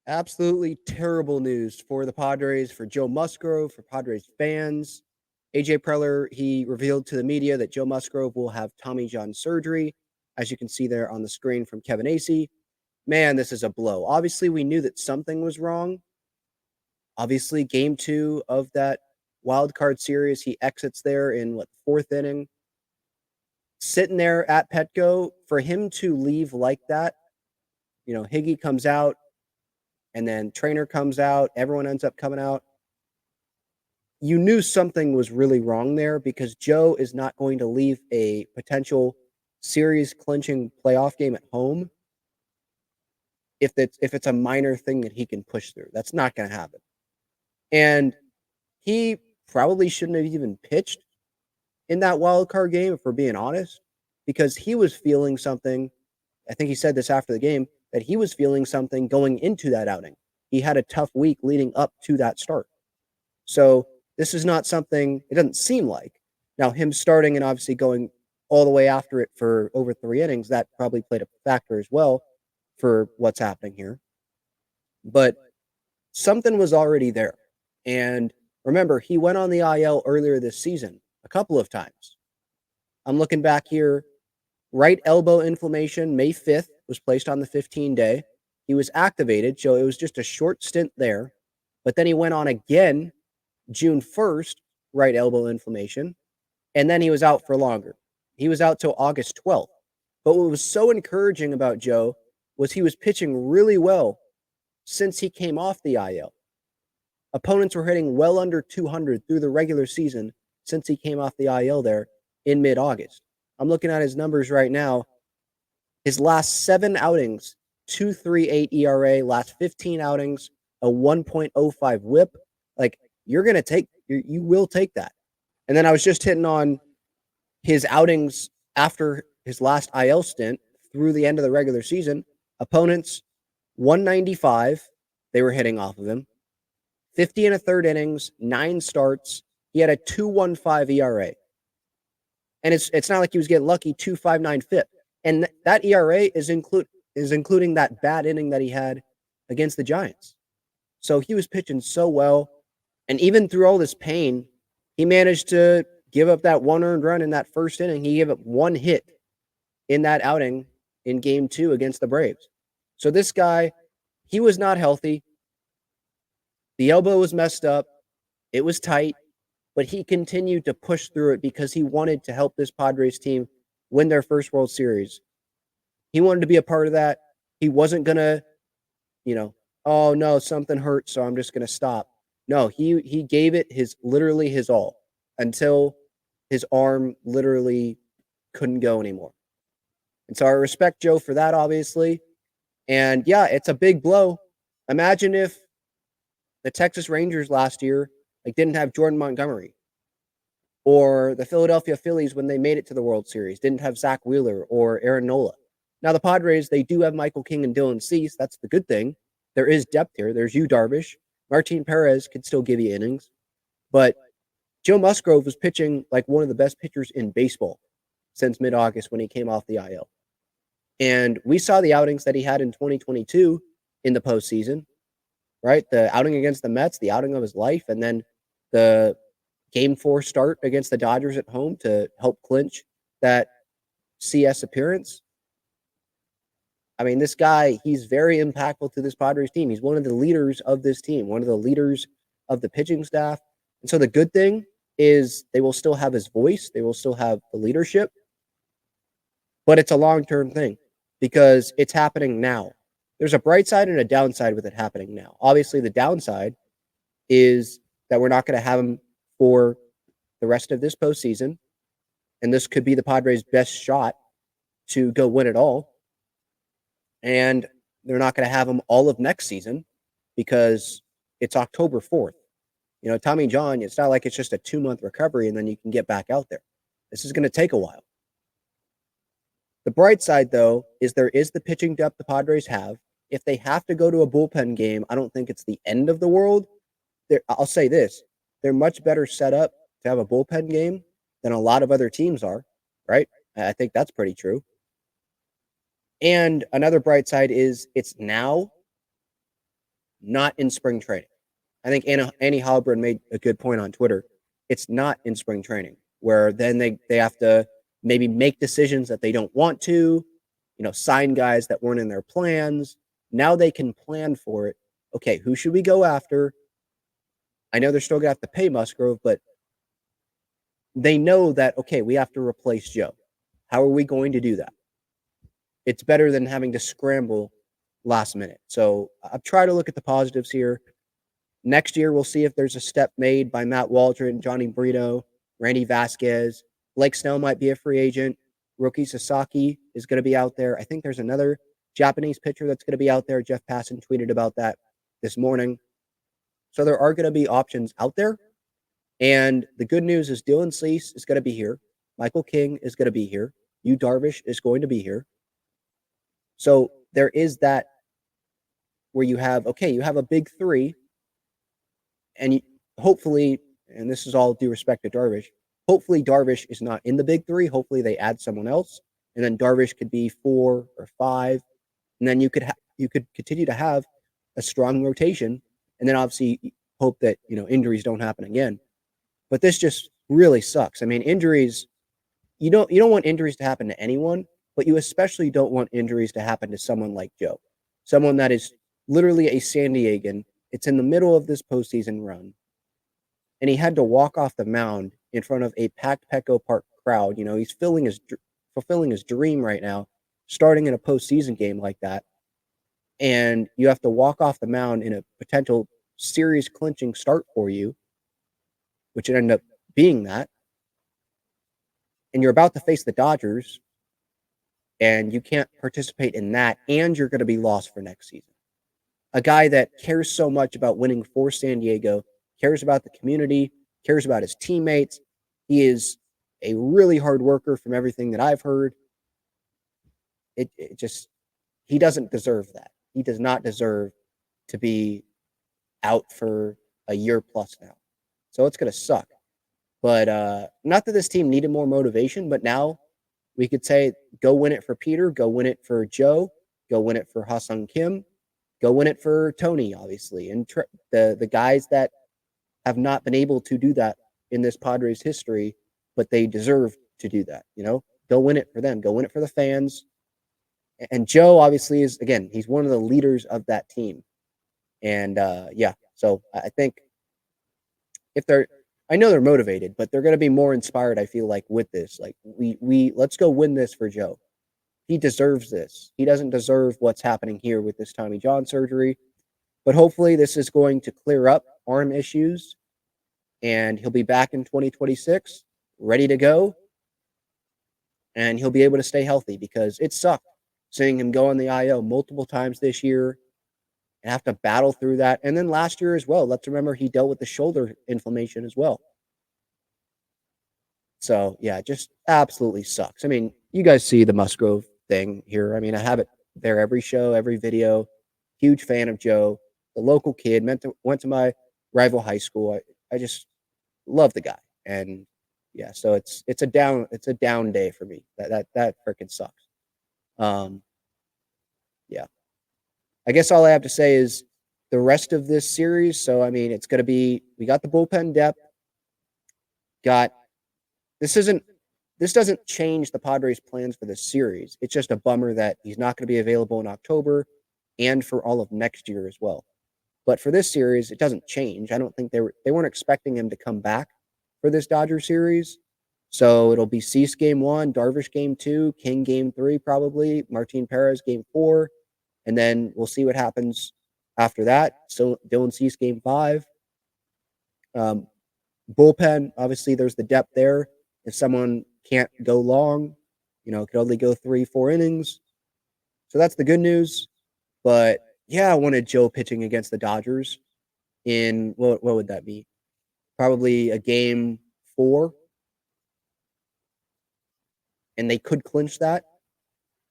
Absolutely terrible news for the Padres, for Joe Musgrove, for Padres fans. AJ Preller, he revealed to the media that Joe Musgrove will have Tommy John surgery, as you can see there on the screen from Kevin Acee. Man, this is a blow. Obviously, we knew that something was wrong. Obviously, game 2 of that wild card series, he exits there in fourth inning. Sitting there at Petco, for him to leave like that, Higgy comes out, and then Trainer comes out, everyone ends up coming out. You knew something was really wrong there because Joe is not going to leave a potential series clinching playoff game at home if it's a minor thing that he can push through. That's not going to happen. And he probably shouldn't have even pitched in that wild card game, if we're being honest, because he was feeling something. I think he said this after the game, that he was feeling something going into that outing. He had a tough week leading up to that start. So this is not something, it doesn't seem like. Now, him starting and obviously going all the way after it for over 3 innings, that probably played a factor as well for what's happening here. But something was already there. And remember, he went on the IL earlier this season a couple of times. I'm looking back here. Right elbow inflammation, May 5th, was placed on the 15-day. He was activated, so it was just a short stint there. But then he went on again June 1st, right elbow inflammation, and then he was out for longer. He was out till August 12th. But what was so encouraging about Joe was he was pitching really well since he came off the IL. Opponents were hitting well under 200 through the regular season since he came off the IL there in mid-August. I'm looking at his numbers right now. His last 7 outings, 2.38 ERA, last 15 outings, a 1.05 whip. Like, you will take that. And then I was just hitting on his outings after his last IL stint through the end of the regular season. Opponents, 195, they were hitting off of him. 50 and a third innings, 9 starts. He had a 2.15 ERA. And it's not like he was getting lucky, 2.59 FIP. And that ERA is including that bad inning that he had against the Giants. So he was pitching so well. And even through all this pain, he managed to give up that 1 earned run in that first inning. He gave up 1 hit in that outing in game 2 against the Braves. So this guy, he was not healthy. The elbow was messed up. It was tight. But he continued to push through it because he wanted to help this Padres team win their first World Series. He wanted to be a part of that. He wasn't going to, oh no, something hurt, so I'm just going to stop. No, he gave it literally his all until his arm literally couldn't go anymore. And so I respect Joe for that, obviously. And yeah, it's a big blow. Imagine if the Texas Rangers last year didn't have Jordan Montgomery, or the Philadelphia Phillies when they made it to the World Series didn't have Zach Wheeler or Aaron Nola. Now the Padres, they do have Michael King and Dylan Cease. That's the good thing. There is depth here. There's Yu Darvish. Martin Perez could still give you innings. But Joe Musgrove was pitching like one of the best pitchers in baseball since mid-August when he came off the IL. And we saw the outings that he had in 2022 in the postseason, right? The outing against the Mets, the outing of his life, and then the Game 4 start against the Dodgers at home to help clinch that CS appearance. I mean, this guy, he's very impactful to this Padres team. He's one of the leaders of this team, one of the leaders of the pitching staff. And so the good thing is they will still have his voice. They will still have the leadership. But it's a long-term thing because it's happening now. There's a bright side and a downside with it happening now. Obviously, the downside is that we're not going to have him for the rest of this postseason. And this could be the Padres' best shot to go win it all. And they're not going to have him all of next season because it's October 4th. Tommy John, it's not like it's just a 2-month recovery and then you can get back out there. This is going to take a while. The bright side, though, is there is the pitching depth the Padres have. If they have to go to a bullpen game, I don't think it's the end of the world. I'll say this. They're much better set up to have a bullpen game than a lot of other teams are, right? I think that's pretty true. And another bright side is it's now. not in spring training. I think Annie Halberd made a good point on Twitter. It's not in spring training, where then they have to maybe make decisions that they don't want to, sign guys that weren't in their plans. Now they can plan for it. Okay, who should we go after? I know they're still gonna have to pay Musgrove, but they know that, okay, we have to replace Joe. How are we going to do that? It's better than having to scramble last minute. So I've tried to look at the positives here. Next year, we'll see if there's a step made by Matt Waldron, Johnny Brito, Randy Vasquez. Blake Snell might be a free agent. Roki Sasaki is going to be out there. I think there's another Japanese pitcher that's going to be out there. Jeff Passan tweeted about that this morning. So there are going to be options out there. And the good news is Dylan Cease is going to be here. Michael King is going to be here. Yu Darvish is going to be here. So there is that where you have a big three. And hopefully, and this is all due respect to Darvish, hopefully Darvish is not in the big three. Hopefully they add someone else. And then Darvish could be 4 or 5. And then you could continue to have a strong rotation. And then obviously hope that, injuries don't happen again. But this just really sucks. I mean, injuries, you don't want injuries to happen to anyone, but you especially don't want injuries to happen to someone like Joe. Someone that is literally a San Diegan. It's in the middle of this postseason run. And he had to walk off the mound in front of a packed Petco Park crowd. He's fulfilling his dream right now, starting in a postseason game like that. And you have to walk off the mound in a potential series clinching start for you, which would end up being that. And you're about to face the Dodgers, and you can't participate in that, and you're going to be lost for next season. A guy that cares so much about winning for San Diego, cares about the community, cares about his teammates. He is a really hard worker from everything that I've heard. He doesn't deserve that. He does not deserve to be out for a year plus now. So it's going to suck. But not that this team needed more motivation, but now we could say, go win it for Peter, go win it for Joe, go win it for Ha-Seong Kim, go win it for Tony, obviously, and the guys that have not been able to do that in this Padres history, but they deserve to do that. Go win it for them. Go win it for the fans. And Joe obviously is, again, he's one of the leaders of that team. And so I think I know they're motivated, but they're going to be more inspired, I feel like, with this. Like, we let's go win this for Joe. He deserves this. He doesn't deserve what's happening here with this Tommy John surgery. But hopefully this is going to clear up arm issues, and he'll be back in 2026, ready to go, and he'll be able to stay healthy, because it sucked seeing him go on the IL multiple times this year and have to battle through that. And then last year as well. Let's remember he dealt with the shoulder inflammation as well. So, yeah, it just absolutely sucks. I mean, you guys see the Musgrove thing here. I mean, I have it there every show, every video. Huge fan of Joe, the local kid, went to my rival high school. I just love the guy. And yeah, so it's a down day for me. That freaking sucks. Yeah. I guess all I have to say is the rest of this series. So, I mean, it's going to be, we got the bullpen depth. This doesn't change the Padres' plans for this series. It's just a bummer that he's not going to be available in October and for all of next year as well. But for this series, it doesn't change. I don't think they weren't expecting him to come back for this Dodger series. So it'll be Cease game 1, Darvish game 2, King game 3 probably, Martin Perez game 4, and then we'll see what happens after that. So Dylan Cease game 5. Bullpen, obviously there's the depth there. If someone can't go long, could only go 3-4 innings. So that's the good news. But yeah, I wanted Joe pitching against the Dodgers in, what would that be? Probably a game 4. And they could clinch that.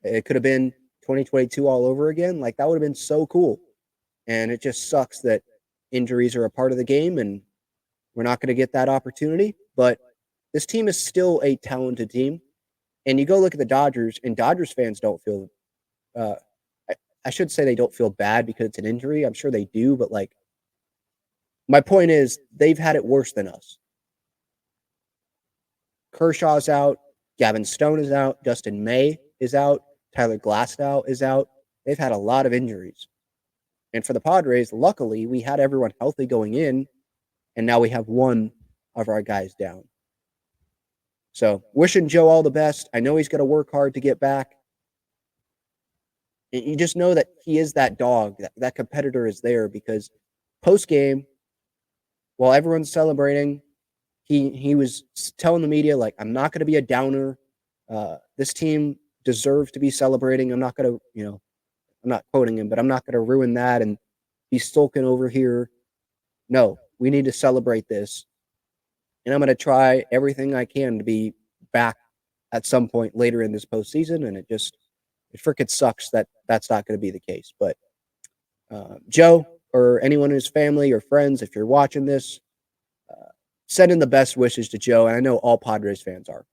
It could have been 2022 all over again. Like, that would have been so cool. And it just sucks that injuries are a part of the game and we're not going to get that opportunity. But this team is still a talented team. And you go look at the Dodgers, and Dodgers fans don't feel I should say they don't feel bad because it's an injury. I'm sure they do, but like my point is they've had it worse than us. Kershaw's out, Gavin Stone is out, Dustin May is out, Tyler Glasnow is out. They've had a lot of injuries. And for the Padres, luckily, we had everyone healthy going in, and now we have one of our guys down. So, wishing Joe all the best. I know he's going to work hard to get back. And you just know that he is that dog, that competitor is there because post game, while everyone's celebrating, he was telling the media, like, I'm not going to be a downer. This team deserves to be celebrating. I'm not going to, I'm not quoting him, but I'm not going to ruin that and be sulking over here. No, we need to celebrate this. And I'm going to try everything I can to be back at some point later in this postseason. And it freaking sucks that that's not going to be the case. But Joe or anyone in his family or friends, if you're watching this, send in the best wishes to Joe. And I know all Padres fans are.